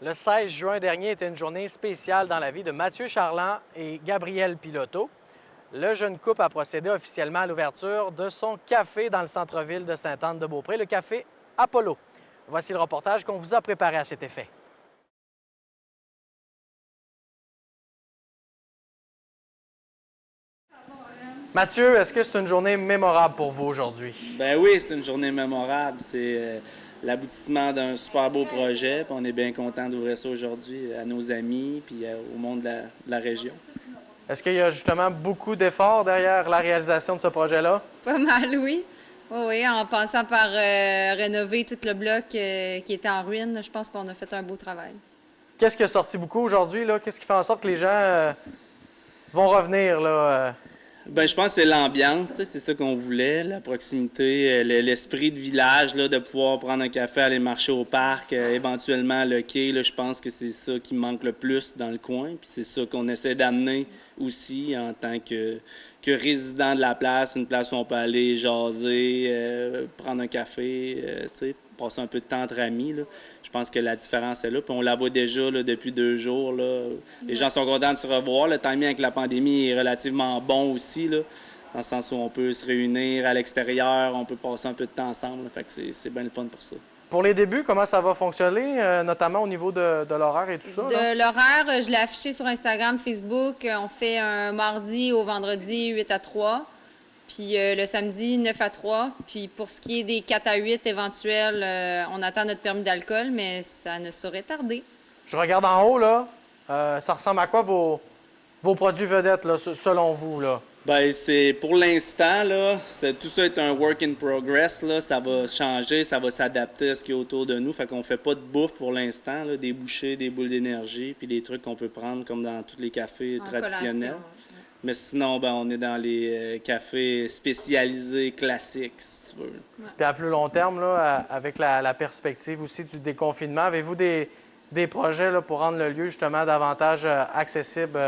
Le 16 juin dernier était une journée spéciale dans la vie de Mathieu Charland et Gabrielle Piloto. Le jeune couple a procédé officiellement à l'ouverture de son café dans le centre-ville de Sainte-Anne-de-Beaupré, le café Apollo. Voici le reportage qu'on vous a préparé à cet effet. Mathieu, est-ce que c'est une journée mémorable pour vous aujourd'hui? Ben oui, c'est une journée mémorable. C'est l'aboutissement d'un super beau projet. Puis on est bien content d'ouvrir ça aujourd'hui à nos amis puis au monde de la région. Est-ce qu'il y a justement beaucoup d'efforts derrière la réalisation de ce projet-là? Pas mal, oui. Oui, oui, en passant par rénover tout le bloc qui était en ruine, je pense qu'on a fait un beau travail. Qu'est-ce qui a sorti beaucoup aujourd'hui, là? Qu'est-ce qui fait en sorte que les gens vont revenir, là? Ben, je pense que c'est l'ambiance, tu sais, c'est ça qu'on voulait, la proximité, l'esprit de village, là, de pouvoir prendre un café, aller marcher au parc, éventuellement le quai, là, je pense que c'est ça qui manque le plus dans le coin, puis c'est ça qu'on essaie d'amener aussi en tant que résident de la place, une place où on peut aller jaser, prendre un café, tu sais, passer un peu de temps entre amis, là. Je pense que la différence est là. Puis on la voit déjà là, depuis 2 jours. Là. Les gens sont contents de se revoir. Le timing avec la pandémie est relativement bon aussi, là, dans le sens où on peut se réunir à l'extérieur, on peut passer un peu de temps ensemble. Là. Fait que c'est bien le fun pour ça. Pour les débuts, comment ça va fonctionner, notamment au niveau de l'horaire et tout ça? Là? De l'horaire, je l'ai affiché sur Instagram, Facebook. On fait un mardi au vendredi 8 à 3. Puis le samedi, 9 à 3. Puis pour ce qui est des 4 à 8 éventuels, on attend notre permis d'alcool, mais ça ne saurait tarder. Je regarde en haut, là. Ça ressemble à quoi vos produits vedettes, là, selon vous, là? Bien, c'est pour l'instant, là, tout ça est un work in progress. Là. Ça va changer, ça va s'adapter à ce qui est autour de nous. Fait qu'on fait pas de bouffe pour l'instant, là, des bouchées, des boules d'énergie, puis des trucs qu'on peut prendre comme dans tous les cafés traditionnels. Mais sinon, ben, on est dans les cafés spécialisés classiques, si tu veux. Ouais. Puis à plus long terme, là, avec la perspective aussi du déconfinement, avez-vous des projets là, pour rendre le lieu justement davantage accessible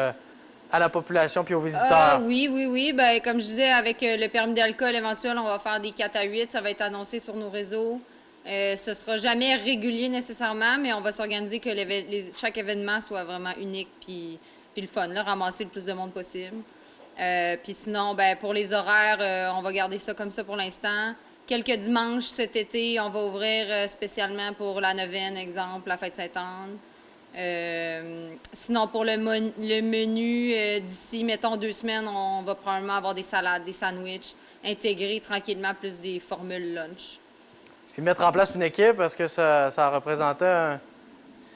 à la population puis aux visiteurs? Oui, oui, oui. Ben, comme je disais, avec le permis d'alcool éventuel, on va faire des 4 à 8. Ça va être annoncé sur nos réseaux. Ce sera jamais régulier nécessairement, mais on va s'organiser que chaque événement soit vraiment unique puis le fun, là, ramasser le plus de monde possible. Puis sinon, ben, pour les horaires, on va garder ça comme ça pour l'instant. Quelques dimanches cet été, on va ouvrir spécialement pour la neuvaine, exemple, la fête Sainte-Anne. Sinon, pour le menu, d'ici, mettons, 2 semaines, on va probablement avoir des salades, des sandwichs, intégrer tranquillement plus des formules lunch. Puis mettre en place une équipe, est-ce que ça représentait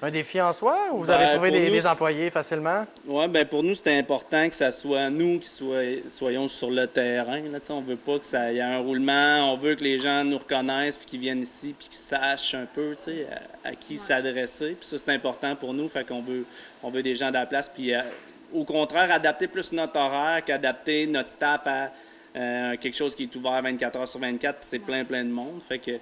un défi en soi ou vous avez trouvé des employés facilement? Oui, bien pour nous, c'était important que ça soit nous qui soyons sur le terrain. Là, on ne veut pas que ça y ait un roulement. On veut que les gens nous reconnaissent puis qu'ils viennent ici puis qu'ils sachent un peu à qui s'adresser. Puis ça, c'est important pour nous. Fait qu'on veut des gens de la place. Puis au contraire, adapter plus notre horaire qu'adapter notre staff à quelque chose qui est ouvert 24 heures sur 24 puis c'est plein de monde. Fait que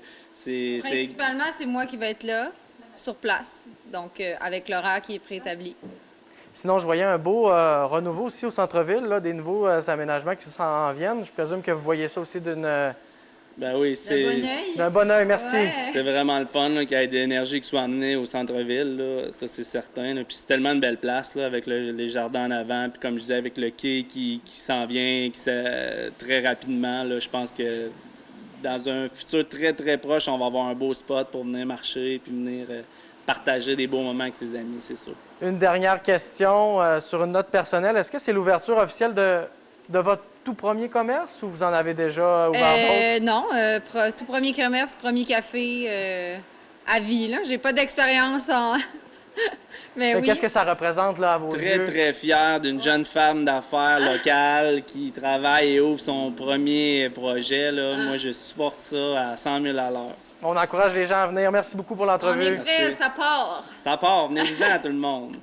Principalement, c'est moi qui vais être là, sur place, donc avec l'horaire qui est préétabli. Sinon, je voyais un beau renouveau aussi au centre-ville, là, des nouveaux aménagements qui s'en viennent. Je présume que vous voyez ça aussi Ben oui, d'un bon œil, merci. Ouais. C'est vraiment le fun qu'il y ait de l'énergie qui soit amenée au centre-ville, là. Ça c'est certain. Là. Puis c'est tellement une belle place là, avec les jardins en avant, puis comme je disais, avec le quai qui s'en vient très rapidement. Là, je pense que dans un futur très proche, on va avoir un beau spot pour venir marcher puis venir partager des beaux moments avec ses amis, c'est sûr. Une dernière question sur une note personnelle. Est-ce que c'est l'ouverture officielle de votre tout premier commerce ou vous en avez déjà ouvert d'autres? Non, tout premier commerce, premier café à vie. Là, j'ai pas d'expérience en. Mais oui. Qu'est-ce que ça représente là, à vos yeux? Très fier d'une jeune femme d'affaires locale qui travaille et ouvre son premier projet. Là. Moi, je supporte ça à 100 000 à l'heure. On encourage les gens à venir. Merci beaucoup pour l'entrevue. On est prêts, ça part. Ça part, venez-vous-en à tout le monde.